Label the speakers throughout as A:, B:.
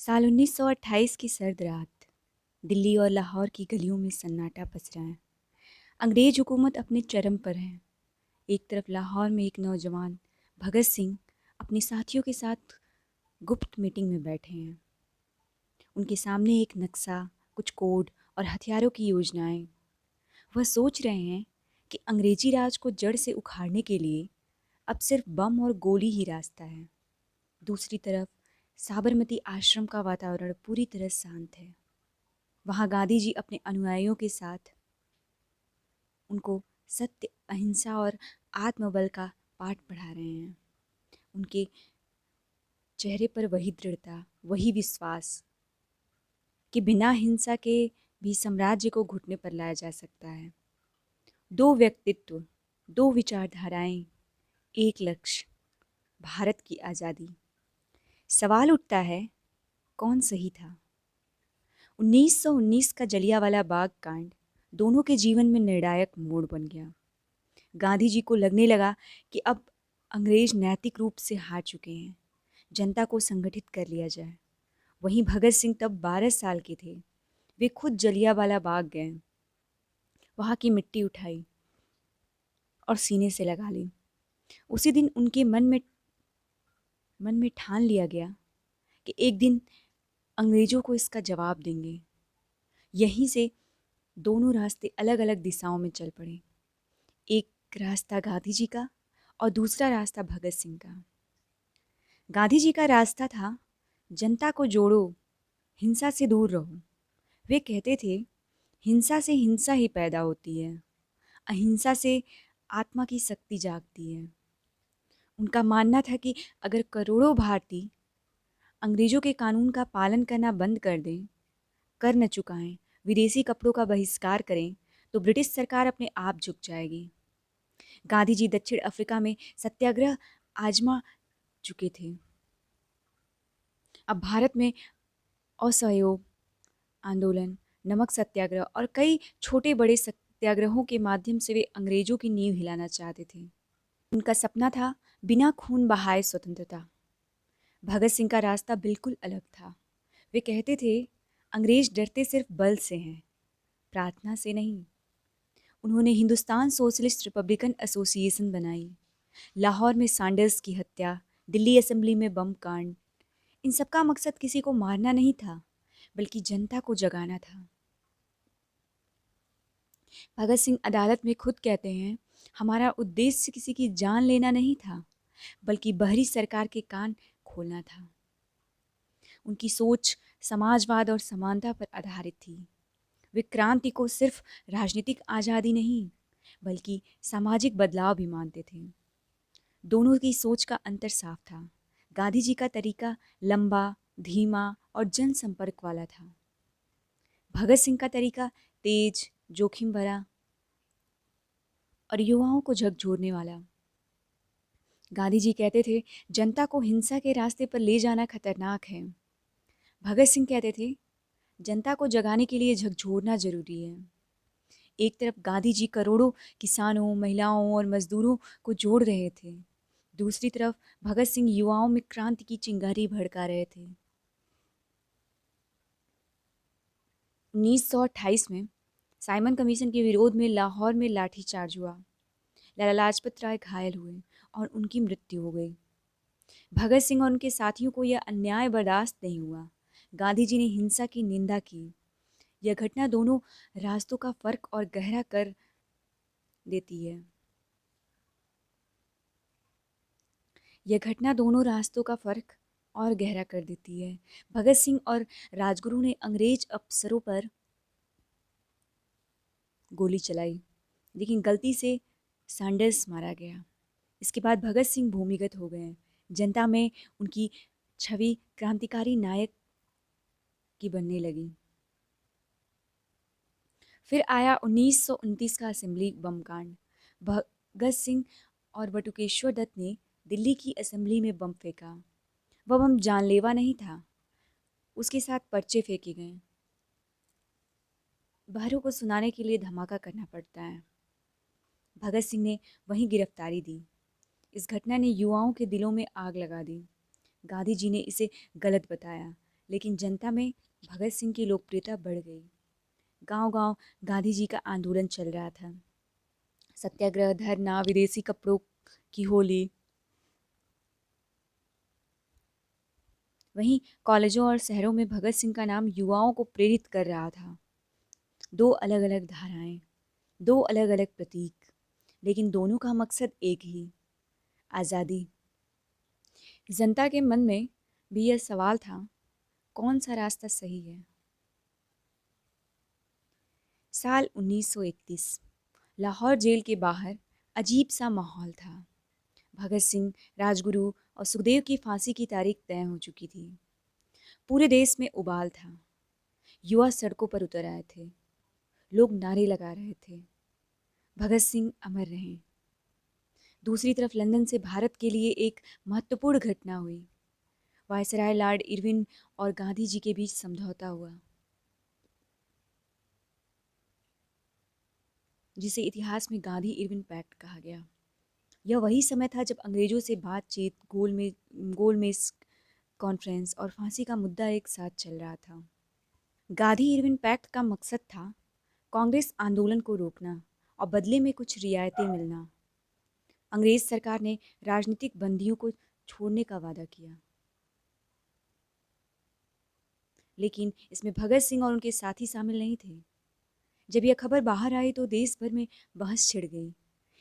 A: साल 1928 की सर्द रात दिल्ली और लाहौर की गलियों में सन्नाटा पसरा है। अंग्रेज हुकूमत अपने चरम पर है। एक तरफ लाहौर में एक नौजवान भगत सिंह अपने साथियों के साथ गुप्त मीटिंग में बैठे हैं। उनके सामने एक नक्शा, कुछ कोड और हथियारों की योजनाएं। वह सोच रहे हैं कि अंग्रेजी राज को जड़ से उखाड़ने के लिए अब सिर्फ बम और गोली ही रास्ता है। दूसरी तरफ साबरमती आश्रम का वातावरण पूरी तरह शांत है। वहाँ गांधी जी अपने अनुयायियों के साथ उनको सत्य, अहिंसा और आत्मबल का पाठ पढ़ा रहे हैं। उनके चेहरे पर वही दृढ़ता, वही विश्वास कि बिना हिंसा के भी साम्राज्य को घुटने पर लाया जा सकता है। दो व्यक्तित्व, दो विचारधाराएं, एक लक्ष्य, भारत की आज़ादी। सवाल उठता है, कौन सही था? 1919 का जलियांवाला बाग कांड दोनों के जीवन में निर्णायक मोड़ बन गया। गांधी जी को लगने लगा कि अब अंग्रेज नैतिक रूप से हार चुके हैं, जनता को संगठित कर लिया जाए। वहीं भगत सिंह तब 12 साल के थे। वे खुद जलियांवाला बाग गए, वहाँ की मिट्टी उठाई और सीने से लगा ली। उसी दिन उनके मन में ठान लिया गया कि एक दिन अंग्रेजों को इसका जवाब देंगे। यहीं से दोनों रास्ते अलग अलग दिशाओं में चल पड़े। एक रास्ता गांधी जी का और दूसरा रास्ता भगत सिंह का। गांधी जी का रास्ता था, जनता को जोड़ो, हिंसा से दूर रहो। वे कहते थे, हिंसा से हिंसा ही पैदा होती है, अहिंसा से आत्मा की शक्ति जागती है। उनका मानना था कि अगर करोड़ों भारतीय अंग्रेजों के कानून का पालन करना बंद कर दें, कर न चुकाएं, विदेशी कपड़ों का बहिष्कार करें, तो ब्रिटिश सरकार अपने आप झुक जाएगी। गांधी जी दक्षिण अफ्रीका में सत्याग्रह आजमा चुके थे। अब भारत में असहयोग आंदोलन, नमक सत्याग्रह और कई छोटे बड़े सत्याग्रहों के माध्यम से वे अंग्रेजों की नींव हिलाना चाहते थे। उनका सपना था बिना खून बहाए स्वतंत्रता। भगत सिंह का रास्ता बिल्कुल अलग था। वे कहते थे, अंग्रेज डरते सिर्फ बल से हैं, प्रार्थना से नहीं। उन्होंने हिंदुस्तान सोशलिस्ट रिपब्लिकन एसोसिएशन बनाई। लाहौर में सैंडर्स की हत्या, दिल्ली असेंबली में बम कांड, इन सबका मकसद किसी को मारना नहीं था, बल्कि जनता को जगाना था। भगत सिंह अदालत में खुद कहते हैं, हमारा उद्देश्य किसी की जान लेना नहीं था, बल्कि बाहरी सरकार के कान खोलना था। उनकी सोच समाजवाद और समानता पर आधारित थी। वे क्रांति को सिर्फ राजनीतिक आज़ादी नहीं, बल्कि सामाजिक बदलाव भी मानते थे। दोनों की सोच का अंतर साफ था। गांधी जी का तरीका लंबा, धीमा और जनसंपर्क वाला था। भगत सिंह का तरीका तेज, जोखिम भरा और युवाओं को झकझोरने वाला। गांधी जी कहते थे, जनता को हिंसा के रास्ते पर ले जाना खतरनाक है। भगत सिंह कहते थे, जनता को जगाने के लिए झकझोरना जरूरी है। एक तरफ गांधी जी करोड़ों किसानों, महिलाओं और मजदूरों को जोड़ रहे थे। दूसरी तरफ भगत सिंह युवाओं में क्रांति की चिंगारी भड़का रहे थे। 1928 में साइमन कमीशन के विरोध में लाहौर में लाठीचार्ज हुआ। लाला लाजपत राय घायल हुए और उनकी मृत्यु हो गई। भगत सिंह और उनके साथियों को यह अन्याय बर्दाश्त नहीं हुआ। गांधी जी ने हिंसा की निंदा की। यह घटना दोनों रास्तों का फर्क और गहरा कर देती है। यह घटना दोनों रास्तों का फर्क और गहरा कर देती है। भगत सिंह और राजगुरु ने अंग्रेज अफसरों पर गोली चलाई, लेकिन गलती से सैंडर्स मारा गया। इसके बाद भगत सिंह भूमिगत हो गए। जनता में उनकी छवि क्रांतिकारी नायक की बनने लगी। फिर आया 1929 का असेंबली बम कांड। भगत सिंह और बटुकेश्वर दत्त ने दिल्ली की असेंबली में बम फेंका। वह बम जानलेवा नहीं था, उसके साथ पर्चे फेंके गए। बाहरों को सुनाने के लिए धमाका करना पड़ता है। भगत सिंह ने वहीं गिरफ्तारी दी। इस घटना ने युवाओं के दिलों में आग लगा दी। गांधी जी ने इसे गलत बताया, लेकिन जनता में भगत सिंह की लोकप्रियता बढ़ गई। गांव-गांव गांधी जी का आंदोलन चल रहा था। सत्याग्रह, धरना, विदेशी कपड़ों की होली। वहीं कॉलेजों और शहरों में भगत सिंह का नाम युवाओं को प्रेरित कर रहा था। दो अलग-अलग धाराएं, दो अलग-अलग प्रतीक, लेकिन दोनों का मकसद एक ही, आज़ादी। जनता के मन में भी यह सवाल था, कौन सा रास्ता सही है? साल 1931, लाहौर जेल के बाहर अजीब सा माहौल था। भगत सिंह, राजगुरु और सुखदेव की फांसी की तारीख तय हो चुकी थी। पूरे देश में उबाल था। युवा सड़कों पर उतर आए थे। लोग नारे लगा रहे थे, भगत सिंह अमर रहें। दूसरी तरफ लंदन से भारत के लिए एक महत्वपूर्ण घटना हुई। वायसराय लॉर्ड इरविन और गांधी जी के बीच समझौता हुआ, जिसे इतिहास में गांधी इरविन पैक्ट कहा गया। यह वही समय था जब अंग्रेजों से बातचीत, गोलमेज कॉन्फ्रेंस और फांसी का मुद्दा एक साथ चल रहा था। गांधी इरविन पैक्ट का मकसद था कांग्रेस आंदोलन को रोकना और बदले में कुछ रियायतें मिलना। अंग्रेज सरकार ने राजनीतिक बंदियों को छोड़ने का वादा किया, लेकिन इसमें भगत सिंह और उनके साथी शामिल नहीं थे। जब यह खबर बाहर आई तो देश भर में बहस छिड़ गई।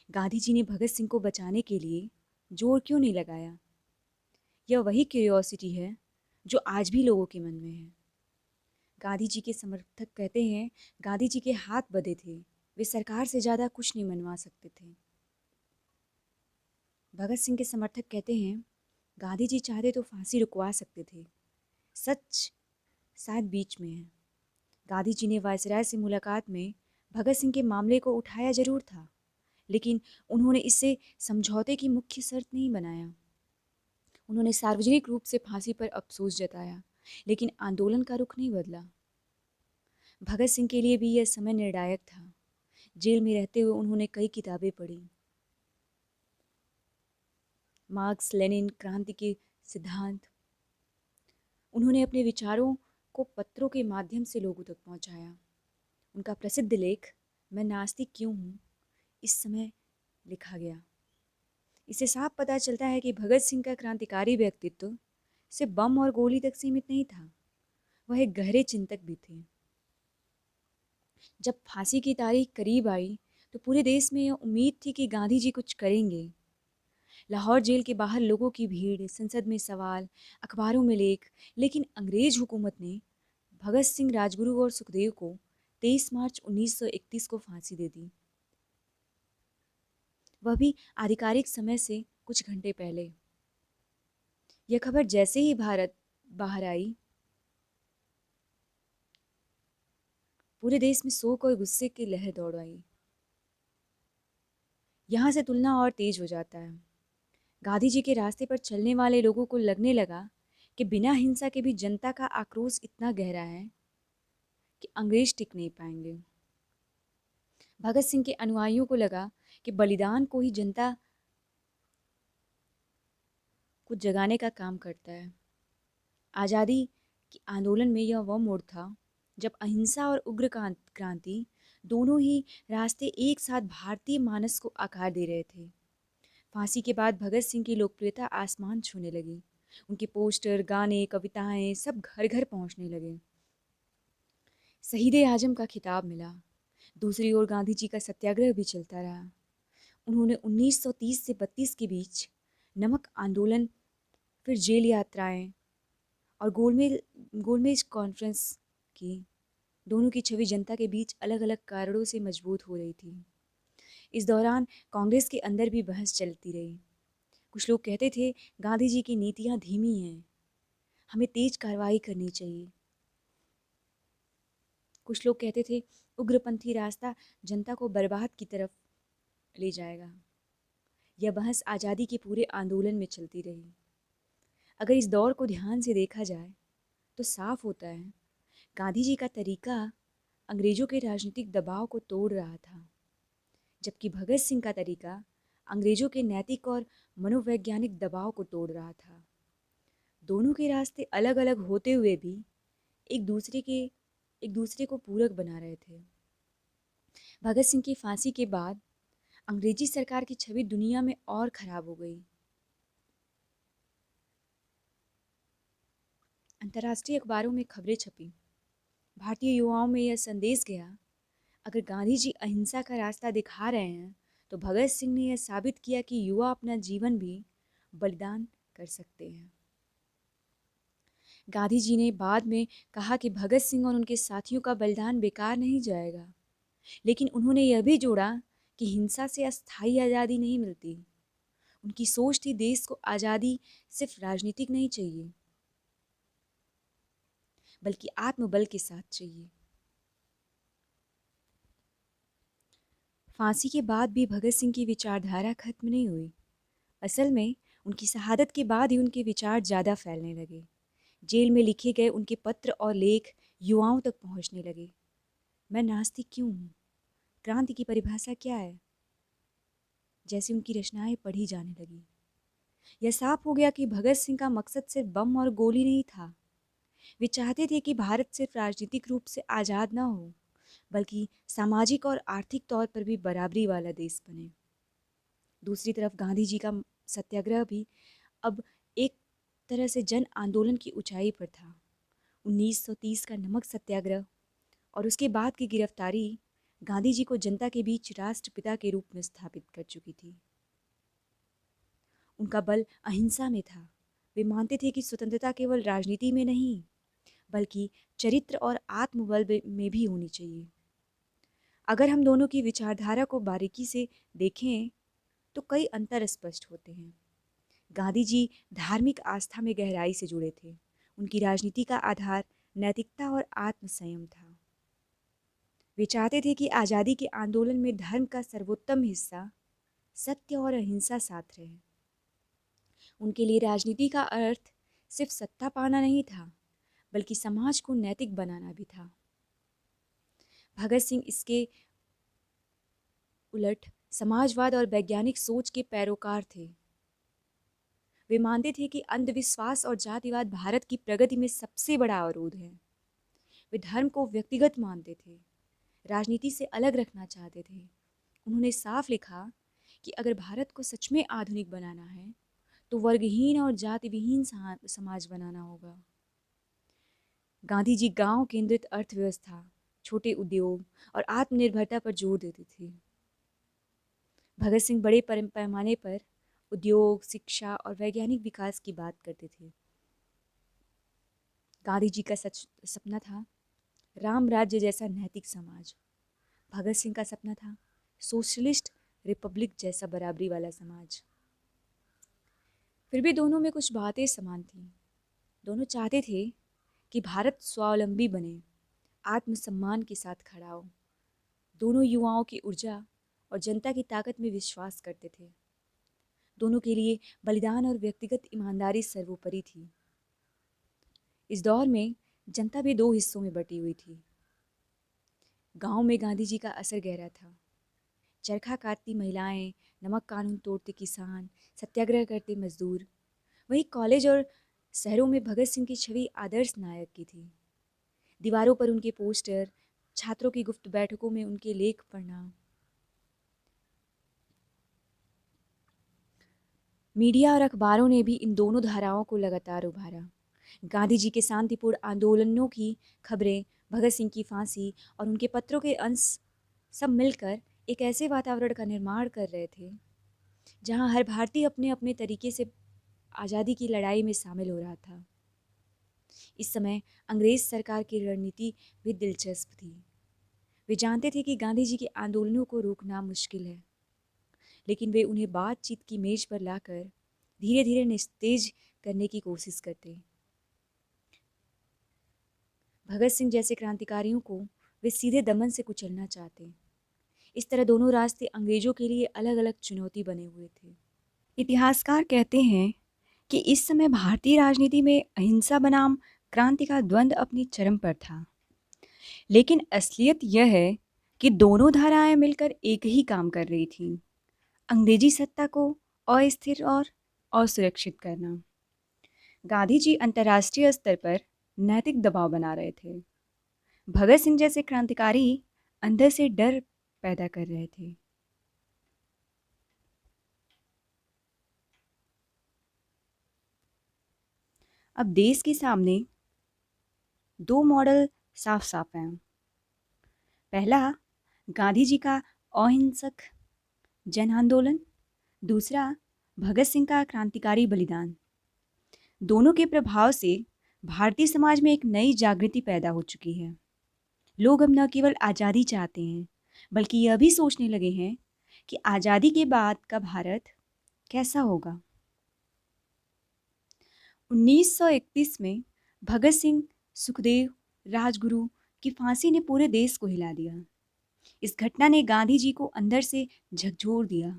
A: गांधी जी ने भगत सिंह को बचाने के लिए जोर क्यों नहीं लगाया? यह वही क्यूरियोसिटी है जो आज भी लोगों के मन में है। गांधी जी के समर्थक कहते हैं, गांधी जी के हाथ बंधे थे, वे सरकार से ज़्यादा कुछ नहीं मनवा सकते थे। भगत सिंह के समर्थक कहते हैं, गांधी जी चाहते तो फांसी रुकवा सकते थे। सच शायद बीच में है। गांधी जी ने वायसराय से मुलाकात में भगत सिंह के मामले को उठाया जरूर था, लेकिन उन्होंने इसे समझौते की मुख्य शर्त नहीं बनाया। उन्होंने सार्वजनिक रूप से फांसी पर अफसोस जताया, लेकिन आंदोलन का रुख नहीं बदला। भगत सिंह के लिए भी यह समय निर्णायक था। जेल में रहते हुए उन्होंने कई किताबें पढ़ी, मार्क्स, लेनिन, क्रांति के सिद्धांत। उन्होंने अपने विचारों को पत्रों के माध्यम से लोगों तक पहुंचाया। उनका प्रसिद्ध लेख मैं नास्तिक क्यों हूँ इस समय लिखा गया। इससे साफ पता चलता है कि भगत सिंह का क्रांतिकारी व्यक्तित्व सिर्फ बम और गोली तक सीमित नहीं था, वह एक गहरे चिंतक भी थे। जब फांसी की तारीख करीब आई तो पूरे देश में यह उम्मीद थी कि गांधी जी कुछ करेंगे। लाहौर जेल के बाहर लोगों की भीड़, संसद में सवाल, अखबारों में लेख, लेकिन अंग्रेज हुकूमत ने भगत सिंह, राजगुरु और सुखदेव को 23 मार्च 1931 को फांसी दे दी, वह भी आधिकारिक समय से कुछ घंटे पहले। यह खबर जैसे ही भारत बाहर आई, पूरे देश में शोक और गुस्से की लहर दौड़ आई। यहाँ से तुलना और तेज हो जाता है। गांधी जी के रास्ते पर चलने वाले लोगों को लगने लगा कि बिना हिंसा के भी जनता का आक्रोश इतना गहरा है कि अंग्रेज टिक नहीं पाएंगे। भगत सिंह के अनुयायियों को लगा कि बलिदान को ही जनता को जगाने का काम करता है। आज़ादी के आंदोलन में यह वह मोड़ था जब अहिंसा और उग्र क्रांति दोनों ही रास्ते एक साथ भारतीय मानस को आकार दे रहे थे। फांसी के बाद भगत सिंह की लोकप्रियता आसमान छूने लगी। उनके पोस्टर, गाने, कविताएं सब घर घर पहुंचने लगे। शहीद आजम का खिताब मिला। दूसरी ओर गांधी जी का सत्याग्रह भी चलता रहा। उन्होंने 1930 से 32 के बीच नमक आंदोलन, फिर जेल यात्राएं और गोलमेज कॉन्फ्रेंस की। दोनों की छवि जनता के बीच अलग अलग कारणों से मजबूत हो रही थी। इस दौरान कांग्रेस के अंदर भी बहस चलती रही। कुछ लोग कहते थे, गांधी जी की नीतियां धीमी हैं, हमें तेज कार्रवाई करनी चाहिए। कुछ लोग कहते थे, उग्रपंथी रास्ता जनता को बर्बाद की तरफ ले जाएगा। यह बहस आज़ादी के पूरे आंदोलन में चलती रही। अगर इस दौर को ध्यान से देखा जाए तो साफ होता है, गांधी जी का तरीका अंग्रेजों के राजनीतिक दबाव को तोड़ रहा था, जबकि भगत सिंह का तरीका अंग्रेजों के नैतिक और मनोवैज्ञानिक दबाव को तोड़ रहा था। दोनों के रास्ते अलग अलग होते हुए भी एक दूसरे के एक दूसरे को पूरक बना रहे थे। भगत सिंह की फांसी के बाद अंग्रेजी सरकार की छवि दुनिया में और खराब हो गई। अंतर्राष्ट्रीय अखबारों में खबरें छपी। भारतीय युवाओं में यह संदेश गया, अगर गांधी जी अहिंसा का रास्ता दिखा रहे हैं तो भगत सिंह ने यह साबित किया कि युवा अपना जीवन भी बलिदान कर सकते हैं। गांधी जी ने बाद में कहा कि भगत सिंह और उनके साथियों का बलिदान बेकार नहीं जाएगा, लेकिन उन्होंने यह भी जोड़ा कि हिंसा से अस्थायी आज़ादी नहीं मिलती। उनकी सोच थी देश को आज़ादी सिर्फ राजनीतिक नहीं चाहिए, बल्कि आत्मबल के साथ चाहिए। फांसी के बाद भी भगत सिंह की विचारधारा खत्म नहीं हुई। असल में उनकी शहादत के बाद ही उनके विचार ज़्यादा फैलने लगे। जेल में लिखे गए उनके पत्र और लेख युवाओं तक पहुंचने लगे। मैं नास्तिक क्यों हूँ? क्रांति की परिभाषा क्या है? जैसे उनकी रचनाएं पढ़ी जाने लगी, यह साफ हो गया कि भगत सिंह का मकसद सिर्फ बम और गोली नहीं था। वे चाहते थे कि भारत सिर्फ राजनीतिक रूप से आज़ाद ना हो, बल्कि सामाजिक और आर्थिक तौर पर भी बराबरी वाला देश बने। दूसरी तरफ गांधी जी का सत्याग्रह भी अब एक तरह से जन आंदोलन की ऊंचाई पर था। 1930 का नमक सत्याग्रह और उसके बाद की गिरफ्तारी गांधी जी को जनता के बीच राष्ट्रपिता के रूप में स्थापित कर चुकी थी। उनका बल अहिंसा में था। वे मानते थे कि स्वतंत्रता केवल राजनीति में नहीं, बल्कि चरित्र और आत्मबल में भी होनी चाहिए। अगर हम दोनों की विचारधारा को बारीकी से देखें तो कई अंतर स्पष्ट होते हैं। गांधी जी धार्मिक आस्था में गहराई से जुड़े थे। उनकी राजनीति का आधार नैतिकता और आत्मसंयम था। वे चाहते थे कि आज़ादी के आंदोलन में धर्म का सर्वोत्तम हिस्सा सत्य और अहिंसा साथ रहे। उनके लिए राजनीति का अर्थ सिर्फ सत्ता पाना नहीं था, बल्कि समाज को नैतिक बनाना भी था। भगत सिंह इसके उलट समाजवाद और वैज्ञानिक सोच के पैरोकार थे। वे मानते थे कि अंधविश्वास और जातिवाद भारत की प्रगति में सबसे बड़ा अवरोध है। वे धर्म को व्यक्तिगत मानते थे, राजनीति से अलग रखना चाहते थे। उन्होंने साफ लिखा कि अगर भारत को सच में आधुनिक बनाना है तो वर्गहीन और जाति विहीन समाज बनाना होगा। गांधी जी गांव केंद्रित अर्थव्यवस्था, छोटे उद्योग और आत्मनिर्भरता पर जोर देते थे। भगत सिंह बड़े पैमाने पर उद्योग, शिक्षा और वैज्ञानिक विकास की बात करते थे। गांधी जी का सपना था राम राज्य जैसा नैतिक समाज। भगत सिंह का सपना था सोशलिस्ट रिपब्लिक जैसा बराबरी वाला समाज। फिर भी दोनों में कुछ बातें समान थीं। दोनों चाहते थे कि भारत स्वावलंबी बने, आत्मसम्मान के साथ खड़ा हो। दोनों युवाओं की ऊर्जा और जनता की ताकत में विश्वास करते थे। दोनों के लिए बलिदान और व्यक्तिगत ईमानदारी सर्वोपरि थी। इस दौर में जनता भी दो हिस्सों में बटी हुई थी। गांव में गांधी जी का असर गहरा था। चरखा काटती महिलाएं, नमक कानून तोड़ते किसान, सत्याग्रह करते मजदूर। वहीं कॉलेज और शहरों में भगत सिंह की छवि आदर्श नायक की थी। दीवारों पर उनके पोस्टर, छात्रों की गुप्त बैठकों में उनके लेख पढ़ना। मीडिया और अखबारों ने भी इन दोनों धाराओं को लगातार उभारा। गांधी जी के शांतिपूर्ण आंदोलनों की खबरें, भगत सिंह की फांसी और उनके पत्रों के अंश सब मिलकर एक ऐसे वातावरण का निर्माण कर रहे थे जहां हर भारतीय अपने अपने तरीके से आज़ादी की लड़ाई में शामिल हो रहा था। इस समय अंग्रेज सरकार की रणनीति भी दिलचस्प थी। वे जानते थे कि गांधी जी के आंदोलनों को रोकना मुश्किल है, लेकिन वे उन्हें बातचीत की मेज पर लाकर धीरे धीरे निस्तेज करने की कोशिश करते। भगत सिंह जैसे क्रांतिकारियों को वे सीधे दमन से कुचलना चाहते। इस तरह दोनों रास्ते अंग्रेजों के लिए अलग अलग चुनौती बने हुए थे। इतिहासकार कहते हैं कि इस समय भारतीय राजनीति में अहिंसा बनाम क्रांति का द्वंद्व अपनी चरम पर था। लेकिन असलियत यह है कि दोनों धाराएं मिलकर एक ही काम कर रही थीं, अंग्रेजी सत्ता को अस्थिर और असुरक्षित करना। गांधी जी अंतर्राष्ट्रीय स्तर पर नैतिक दबाव बना रहे थे। भगत सिंह जैसे क्रांतिकारी अंदर से डर पैदा कर रहे थे। अब देश के सामने दो मॉडल साफ साफ हैं। पहला, गांधी जी का अहिंसक जन आंदोलन। दूसरा, भगत सिंह का क्रांतिकारी बलिदान। दोनों के प्रभाव से भारतीय समाज में एक नई जागृति पैदा हो चुकी है। लोग अब न केवल आज़ादी चाहते हैं, बल्कि यह भी सोचने लगे हैं कि आज़ादी के बाद का भारत कैसा होगा। 1931 में भगत सिंह, सुखदेव, राजगुरु की फांसी ने पूरे देश को हिला दिया। इस घटना ने गांधी जी को अंदर से झकझोर दिया।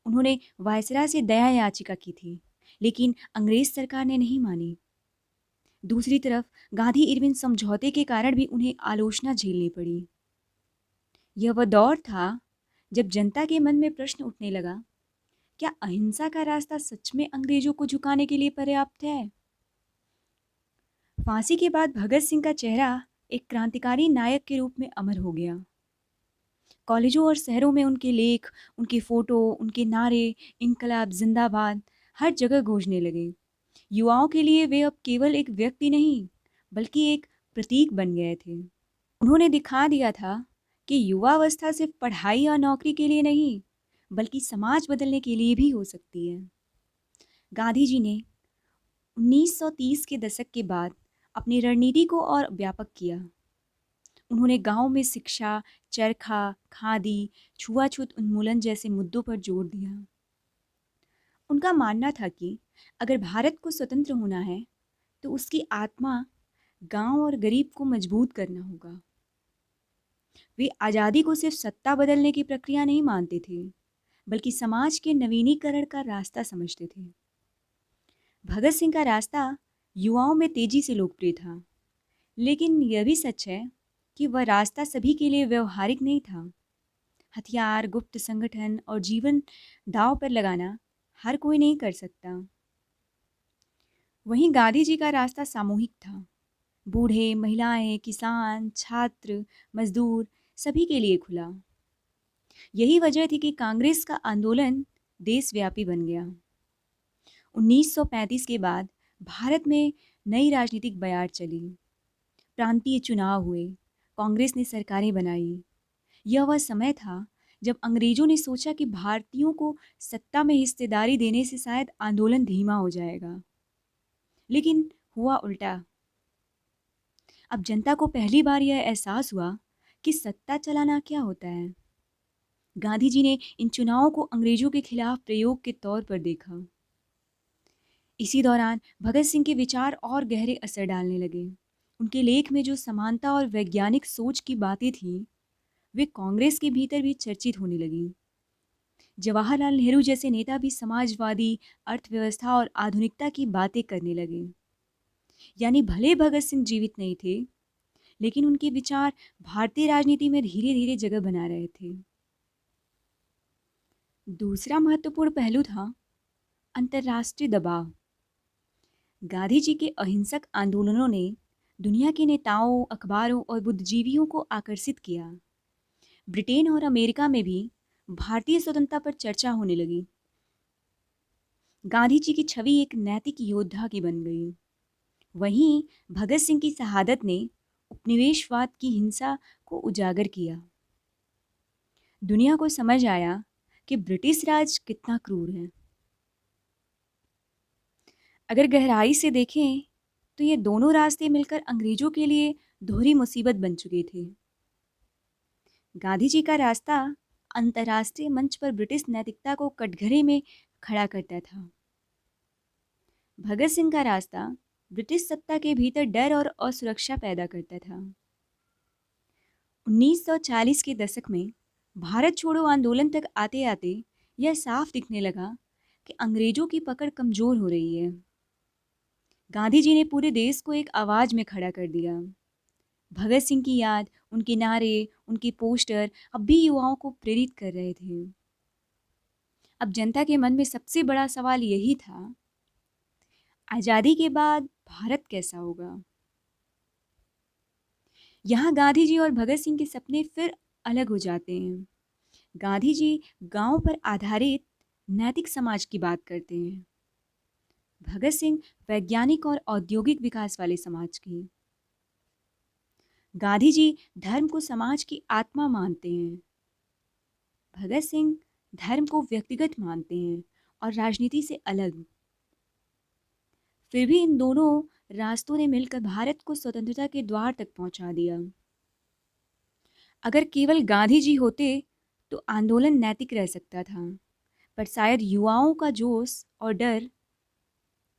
A: उन्होंने वायसराय से दया याचिका की थी, लेकिन अंग्रेज सरकार ने नहीं मानी। दूसरी तरफ गांधी इरविन समझौते के कारण भी उन्हें आलोचना झेलनी पड़ी। यह वह दौर था जब जनता के मन में प्रश्न उठने लगा, क्या अहिंसा का रास्ता सच में अंग्रेजों को झुकाने के लिए पर्याप्त है? फांसी के बाद भगत सिंह का चेहरा एक क्रांतिकारी नायक के रूप में अमर हो गया। कॉलेजों और शहरों में उनके लेख, उनके फोटो, उनके नारे, इनकलाब जिंदाबाद हर जगह गूंजने लगे। युवाओं के लिए वे अब केवल एक व्यक्ति नहीं, बल्कि एक प्रतीक बन गए थे। उन्होंने दिखा दिया था कि युवावस्था सिर्फ पढ़ाई या नौकरी के लिए नहीं, बल्कि समाज बदलने के लिए भी हो सकती है। गांधी जी ने 1930 के दशक के बाद अपनी रणनीति को और व्यापक किया। उन्होंने गांव में शिक्षा, चरखा, खादी, छुआछूत उन्मूलन जैसे मुद्दों पर जोर दिया। उनका मानना था कि अगर भारत को स्वतंत्र होना है, तो उसकी आत्मा, गांव और गरीब को मजबूत करना होगा। वे आज़ादी को सिर्फ सत्ता बदलने की प्रक्रिया नहीं मानते थे, बल्कि समाज के नवीनीकरण का रास्ता समझते थे। भगत सिंह का रास्ता युवाओं में तेजी से लोकप्रिय था, लेकिन यह भी सच है कि वह रास्ता सभी के लिए व्यवहारिक नहीं था। हथियार, गुप्त संगठन और जीवन दांव पर लगाना हर कोई नहीं कर सकता। वहीं गांधी जी का रास्ता सामूहिक था। बूढ़े, महिलाएं, किसान, छात्र, मजदूर सभी के लिए खुला। यही वजह थी कि कांग्रेस का आंदोलन देशव्यापी बन गया। 1935 के बाद भारत में नई राजनीतिक बयार चली। प्रांतीय चुनाव हुए, कांग्रेस ने सरकारें बनाई। यह वह समय था जब अंग्रेजों ने सोचा कि भारतीयों को सत्ता में हिस्सेदारी देने से शायद आंदोलन धीमा हो जाएगा, लेकिन हुआ उल्टा। अब जनता को पहली बार यह एहसास हुआ कि सत्ता चलाना क्या होता है। गांधी जी ने इन चुनावों को अंग्रेजों के खिलाफ प्रयोग के तौर पर देखा। इसी दौरान भगत सिंह के विचार और गहरे असर डालने लगे। उनके लेख में जो समानता और वैज्ञानिक सोच की बातें थीं, वे कांग्रेस के भीतर भी चर्चित होने लगीं। जवाहरलाल नेहरू जैसे नेता भी समाजवादी, अर्थव्यवस्था और आधुनिकता की बातें करने लगे। यानी भले भगत सिंह जीवित नहीं थे, लेकिन उनके विचार भारतीय राजनीति में धीरे धीरे जगह बना रहे थे। दूसरा महत्वपूर्ण पहलू था अंतर्राष्ट्रीय दबाव। गांधी जी के अहिंसक आंदोलनों ने दुनिया के नेताओं, अखबारों और बुद्धिजीवियों को आकर्षित किया। ब्रिटेन और अमेरिका में भी भारतीय स्वतंत्रता पर चर्चा होने लगी। गांधी जी की छवि एक नैतिक योद्धा की बन गई। वहीं भगत सिंह की शहादत ने उपनिवेशवाद की हिंसा को उजागर किया। दुनिया को समझ आया कि ब्रिटिश राज कितना क्रूर है। अगर गहराई से देखें तो ये दोनों रास्ते मिलकर अंग्रेजों के लिए दोहरी मुसीबत बन चुके थे। गांधी जी का रास्ता अंतर्राष्ट्रीय मंच पर ब्रिटिश नैतिकता को कटघरे में खड़ा करता था। भगत सिंह का रास्ता ब्रिटिश सत्ता के भीतर डर और असुरक्षा पैदा करता था। 1940 के दशक में भारत छोड़ो आंदोलन तक आते आते यह साफ दिखने लगा कि अंग्रेजों की पकड़ कमजोर हो रही है। गांधी जी ने पूरे देश को एक आवाज में खड़ा कर दिया। भगत सिंह की याद, उनके नारे, उनके पोस्टर अब भी युवाओं को प्रेरित कर रहे थे। अब जनता के मन में सबसे बड़ा सवाल यही था, आज़ादी के बाद भारत कैसा होगा? यहाँ गांधी जी और भगत सिंह के सपने फिर अलग हो जाते हैं। गांधी जी गांव पर आधारित नैतिक समाज की बात करते हैं। भगत सिंह वैज्ञानिक और औद्योगिक विकास वाले समाज की। गांधी जी धर्म को समाज की आत्मा मानते हैं। भगत सिंह धर्म को व्यक्तिगत मानते हैं और राजनीति से अलग। फिर भी इन दोनों रास्तों ने मिलकर भारत को स्वतंत्रता के द्वार तक पहुंचा दिया। अगर केवल गांधी जी होते तो आंदोलन नैतिक रह सकता था, पर शायद युवाओं का जोश और डर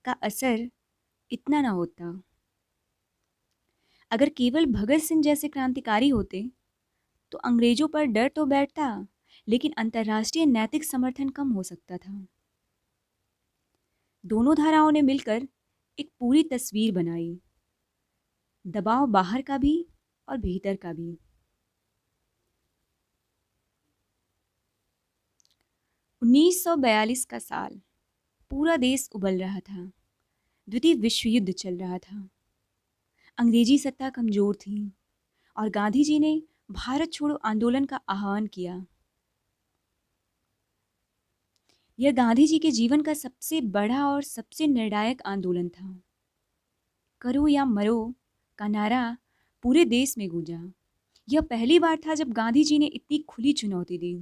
A: का असर इतना ना होता। अगर केवल भगत सिंह जैसे क्रांतिकारी होते तो अंग्रेजों पर डर तो बैठता, लेकिन अंतर्राष्ट्रीय नैतिक समर्थन कम हो सकता था। दोनों धाराओं ने मिलकर एक पूरी तस्वीर बनाई, दबाव बाहर का भी और भीतर का भी। 1942 का साल, पूरा देश उबल रहा था। द्वितीय विश्व युद्ध चल रहा था। अंग्रेजी सत्ता कमजोर थी और गांधी जी ने भारत छोड़ो आंदोलन का आह्वान किया। यह गांधी जी के जीवन का सबसे बड़ा और सबसे निर्णायक आंदोलन था। करो या मरो का नारा पूरे देश में गूंजा। यह पहली बार था जब गांधी जी ने इतनी खुली चुनौती दी।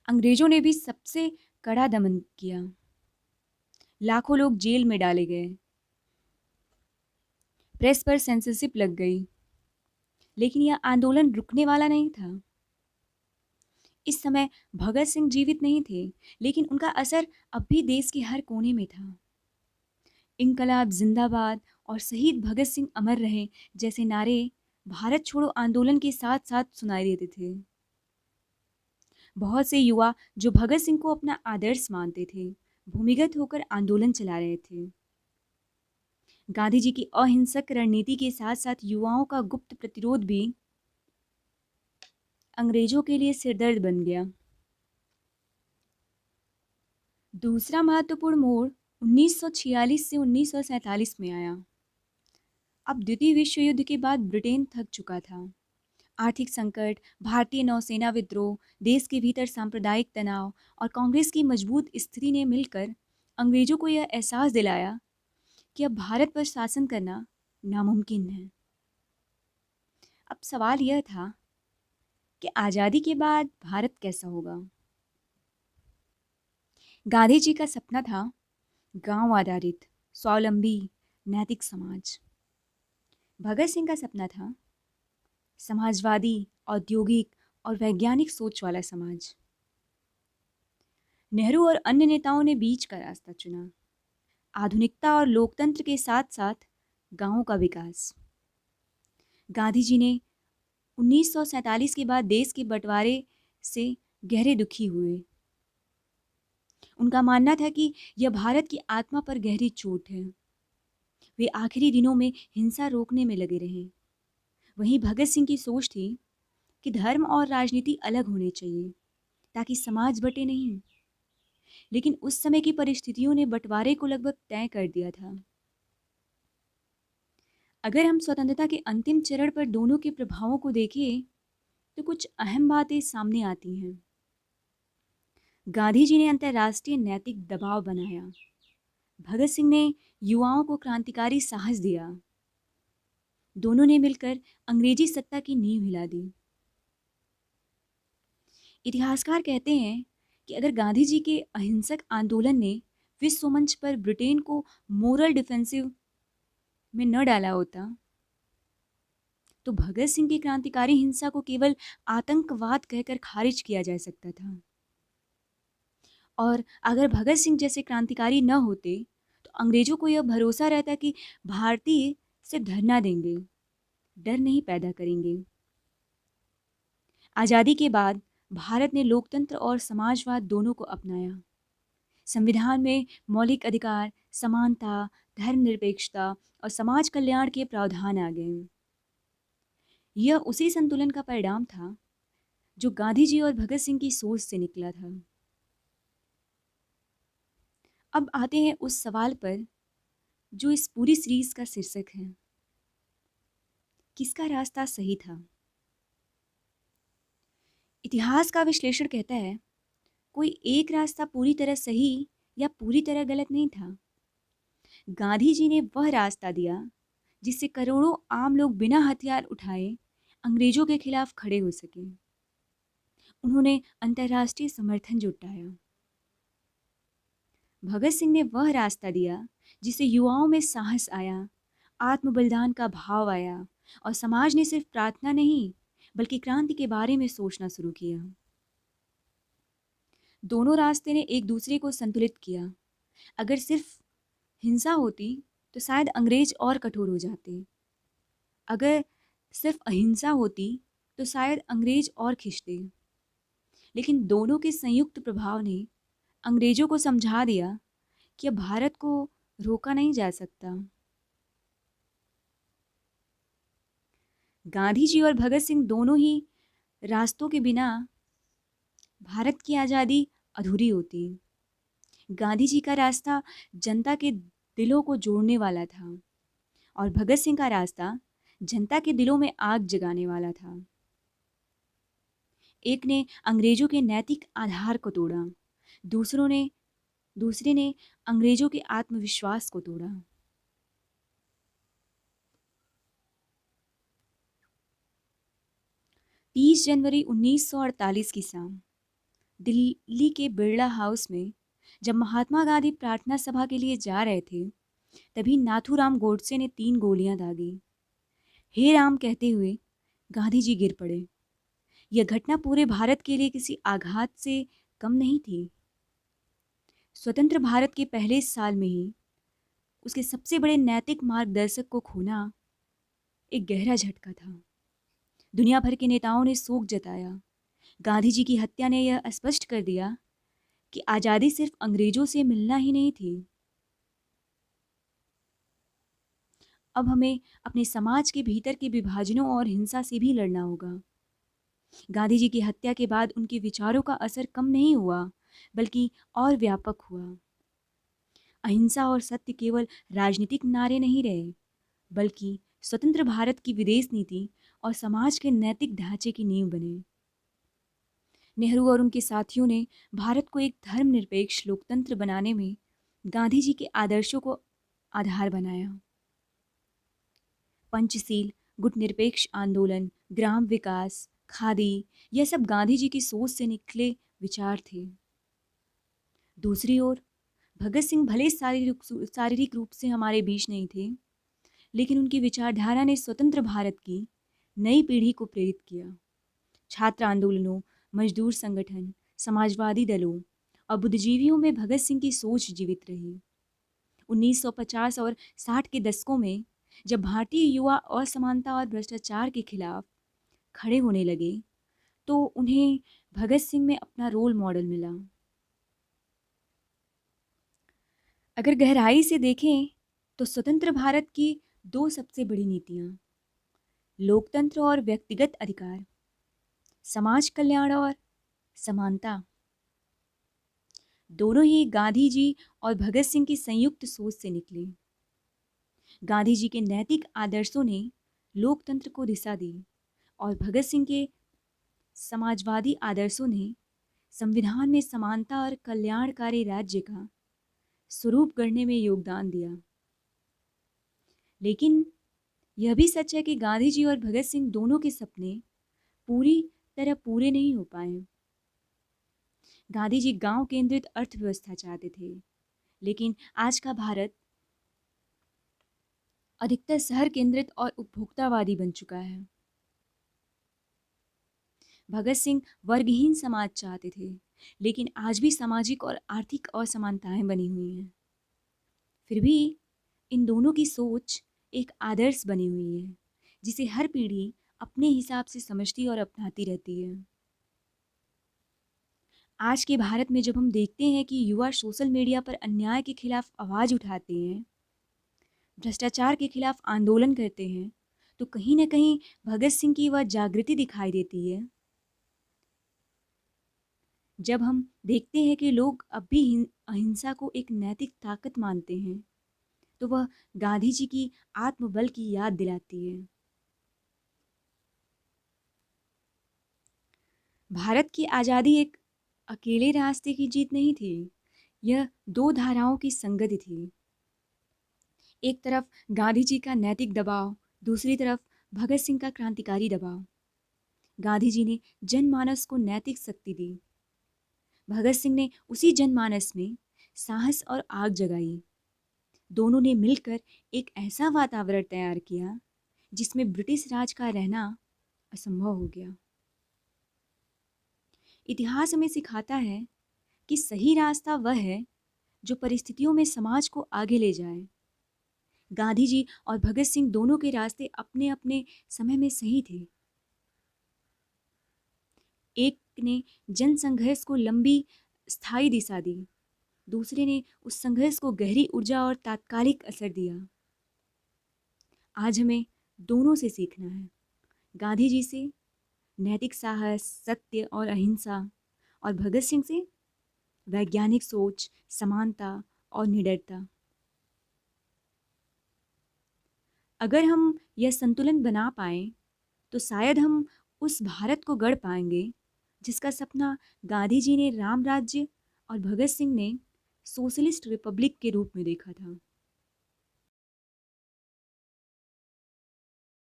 A: अंग्रेजों ने भी सबसे कड़ा दमन किया। लाखों लोग जेल में डाले गए। प्रेस पर सेंसरशिप लग गई। लेकिन यह आंदोलन रुकने वाला नहीं था। इस समय भगत सिंह जीवित नहीं थे, लेकिन उनका असर अब भी देश के हर कोने में था। इनकलाब जिंदाबाद और शहीद भगत सिंह अमर रहे जैसे नारे भारत छोड़ो आंदोलन के साथ साथ सुनाई देते थे। बहुत से युवा जो भगत सिंह को अपना आदर्श मानते थे, भूमिगत होकर आंदोलन चला रहे थे। गांधी जी की अहिंसक रणनीति के साथ साथ युवाओं का गुप्त प्रतिरोध भी अंग्रेजों के लिए सिरदर्द बन गया। दूसरा महत्वपूर्ण मोड़ 1946 से 1947 में आया। अब द्वितीय विश्व युद्ध के बाद ब्रिटेन थक चुका था। आर्थिक संकट, भारतीय नौसेना विद्रोह, देश के भीतर सांप्रदायिक तनाव और कांग्रेस की मजबूत स्थिति ने मिलकर अंग्रेजों को यह एहसास दिलाया कि अब भारत पर शासन करना नामुमकिन है। अब सवाल यह था कि आज़ादी के बाद भारत कैसा होगा। गांधी जी का सपना था गांव आधारित, स्वावलंबी, नैतिक समाज। भगत सिंह का सपना था समाजवादी, औद्योगिक और वैज्ञानिक सोच वाला समाज। नेहरू और अन्य नेताओं ने बीच का रास्ता चुना, आधुनिकता और लोकतंत्र के साथ साथ गांवों का विकास। गांधी जी ने 1947 के बाद देश के बंटवारे से गहरे दुखी हुए। उनका मानना था कि यह भारत की आत्मा पर गहरी चोट है। वे आखिरी दिनों में हिंसा रोकने में लगे रहे। वहीं भगत सिंह की सोच थी कि धर्म और राजनीति अलग होने चाहिए ताकि समाज बटे नहीं। लेकिन उस समय की परिस्थितियों ने बंटवारे को लगभग तय कर दिया था। अगर हम स्वतंत्रता के अंतिम चरण पर दोनों के प्रभावों को देखें तो कुछ अहम बातें सामने आती हैं। गांधी जी ने अंतर्राष्ट्रीय नैतिक दबाव बनाया। भगत सिंह ने युवाओं को क्रांतिकारी साहस दिया। दोनों ने मिलकर अंग्रेजी सत्ता की नींव हिला दी। इतिहासकार कहते हैं कि अगर गांधी जी के अहिंसक आंदोलन ने विश्व मंच पर ब्रिटेन को मोरल डिफेंसिव में न डाला होता तो भगत सिंह की क्रांतिकारी हिंसा को केवल आतंकवाद कहकर खारिज किया जा सकता था। और अगर भगत सिंह जैसे क्रांतिकारी न होते तो अंग्रेजों को यह भरोसा रहता कि भारतीय सिर्फ धरना देंगे, डर नहीं पैदा करेंगे। आज़ादी के बाद भारत ने लोकतंत्र और समाजवाद दोनों को अपनाया। संविधान में मौलिक अधिकार, समानता, धर्मनिरपेक्षता और समाज कल्याण के प्रावधान आ गए। यह उसी संतुलन का परिणाम था जो गांधी जी और भगत सिंह की सोच से निकला था। अब आते हैं उस सवाल पर जो इस पूरी सीरीज का शीर्षक है। किसका रास्ता सही था? इतिहास का विश्लेषण कहता है, कोई एक रास्ता पूरी तरह सही या पूरी तरह गलत नहीं था। गांधी जी ने वह रास्ता दिया जिससे करोड़ों आम लोग बिना हथियार उठाए अंग्रेजों के खिलाफ खड़े हो सके। उन्होंने अंतर्राष्ट्रीय समर्थन जुटाया। भगत सिंह ने वह रास्ता दिया जिससे युवाओं में साहस आया, आत्म बलिदान का भाव आया और समाज ने सिर्फ प्रार्थना नहीं बल्कि क्रांति के बारे में सोचना शुरू किया। दोनों रास्ते ने एक दूसरे को संतुलित किया। अगर सिर्फ हिंसा होती तो शायद अंग्रेज और कठोर हो जाते। अगर सिर्फ अहिंसा होती तो शायद अंग्रेज और खिंचते। लेकिन दोनों के संयुक्त प्रभाव ने अंग्रेजों को समझा दिया कि अब भारत को रोका नहीं जा सकता। गांधी जी और भगत सिंह दोनों ही रास्तों के बिना भारत की आज़ादी अधूरी होती। गांधी जी का रास्ता जनता के दिलों को जोड़ने वाला था और भगत सिंह का रास्ता जनता के दिलों में आग जगाने वाला था। एक ने अंग्रेजों के नैतिक आधार को तोड़ा, दूसरे ने अंग्रेजों के आत्मविश्वास को तोड़ा। तीस जनवरी 1948 की शाम दिल्ली के बिरला हाउस में जब महात्मा गांधी प्रार्थना सभा के लिए जा रहे थे, तभी नाथूराम गोडसे ने 3 गोलियां दागी। हे राम कहते हुए गांधी जी गिर पड़े। यह घटना पूरे भारत के लिए किसी आघात से कम नहीं थी। स्वतंत्र भारत के पहले साल में ही उसके सबसे बड़े नैतिक मार्गदर्शक को खोना एक गहरा झटका था। दुनिया भर के नेताओं ने शोक जताया। गांधी जी की हत्या ने यह स्पष्ट कर दिया कि आज़ादी सिर्फ अंग्रेजों से मिलना ही नहीं थी। अब हमें अपने समाज के भीतर के विभाजनों और हिंसा से भी लड़ना होगा। गांधी जी की हत्या के बाद उनके विचारों का असर कम नहीं हुआ बल्कि और व्यापक हुआ। अहिंसा और सत्य केवल राजनीतिक नारे नहीं रहे बल्कि स्वतंत्र भारत की विदेश नीति और समाज के नैतिक ढांचे की नींव बने। नेहरू और उनके साथियों ने भारत को एक धर्मनिरपेक्ष लोकतंत्र बनाने में गांधी जी के आदर्शों को आधार बनाया। पंचशील, गुटनिरपेक्ष आंदोलन, ग्राम विकास, खादी, यह सब गांधी जी की सोच से निकले विचार थे। दूसरी ओर भगत सिंह भले शारीरिक रूप से हमारे बीच नहीं थे, लेकिन उनकी विचारधारा ने स्वतंत्र भारत की नई पीढ़ी को प्रेरित किया। छात्र आंदोलनों, मजदूर संगठन, समाजवादी दलों और बुद्धिजीवियों में भगत सिंह की सोच जीवित रही। 1950 और 60 के दशकों में जब भारतीय युवा असमानता और भ्रष्टाचार के खिलाफ खड़े होने लगे तो उन्हें भगत सिंह में अपना रोल मॉडल मिला। अगर गहराई से देखें तो स्वतंत्र भारत की 2 सबसे बड़ी नीतियां, लोकतंत्र और व्यक्तिगत अधिकार, समाज कल्याण और समानता, दोनों ही गांधी जी और भगत सिंह की संयुक्त सोच से निकले। गांधी जी के नैतिक आदर्शों ने लोकतंत्र को दिशा दी और भगत सिंह के समाजवादी आदर्शों ने संविधान में समानता और कल्याणकारी राज्य का स्वरूप गढ़ने में योगदान दिया। लेकिन यह भी सच है कि गांधी जी और भगत सिंह दोनों के सपने पूरी तरह पूरे नहीं हो पाए। गांधी जी गांव केंद्रित अर्थव्यवस्था चाहते थे, लेकिन आज का भारत अधिकतर शहर केंद्रित और उपभोक्तावादी बन चुका है। भगत सिंह वर्गहीन समाज चाहते थे, लेकिन आज भी सामाजिक और आर्थिक असमानताएं बनी हुई हैं। फिर भी इन दोनों की सोच एक आदर्श बनी हुई है, जिसे हर पीढ़ी अपने हिसाब से समझती और अपनाती रहती है। आज के भारत में जब हम देखते हैं कि युवा सोशल मीडिया पर अन्याय के खिलाफ आवाज़ उठाते हैं, भ्रष्टाचार के खिलाफ आंदोलन करते हैं, तो कहीं ना कहीं भगत सिंह की वह जागृति दिखाई देती है। जब हम देखते हैं कि लोग अब भी अहिंसा को एक नैतिक ताकत मानते हैं, तो वह गांधी जी की आत्मबल की याद दिलाती है। भारत की आज़ादी एक अकेले रास्ते की जीत नहीं थी, यह दो धाराओं की संगति थी। एक तरफ गांधी जी का नैतिक दबाव, दूसरी तरफ भगत सिंह का क्रांतिकारी दबाव। गांधी जी ने जनमानस को नैतिक शक्ति दी, भगत सिंह ने उसी जनमानस में साहस और आग जगाई। दोनों ने मिलकर एक ऐसा वातावरण तैयार किया जिसमें ब्रिटिश राज का रहना असंभव हो गया। इतिहास हमें सिखाता है कि सही रास्ता वह है जो परिस्थितियों में समाज को आगे ले जाए। गांधी जी और भगत सिंह दोनों के रास्ते अपने अपने समय में सही थे। एक ने जन संघर्ष को लंबी स्थायी दिशा दी, दूसरे ने उस संघर्ष को गहरी ऊर्जा और तात्कालिक असर दिया। आज हमें दोनों से सीखना है, गांधी जी से नैतिक साहस, सत्य और अहिंसा, और भगत सिंह से वैज्ञानिक सोच, समानता और निडरता। अगर हम यह संतुलन बना पाएं तो शायद हम उस भारत को गढ़ पाएंगे जिसका सपना गांधी जी ने राम राज्य और भगत सिंह ने सोशलिस्ट रिपब्लिक के रूप में देखा था।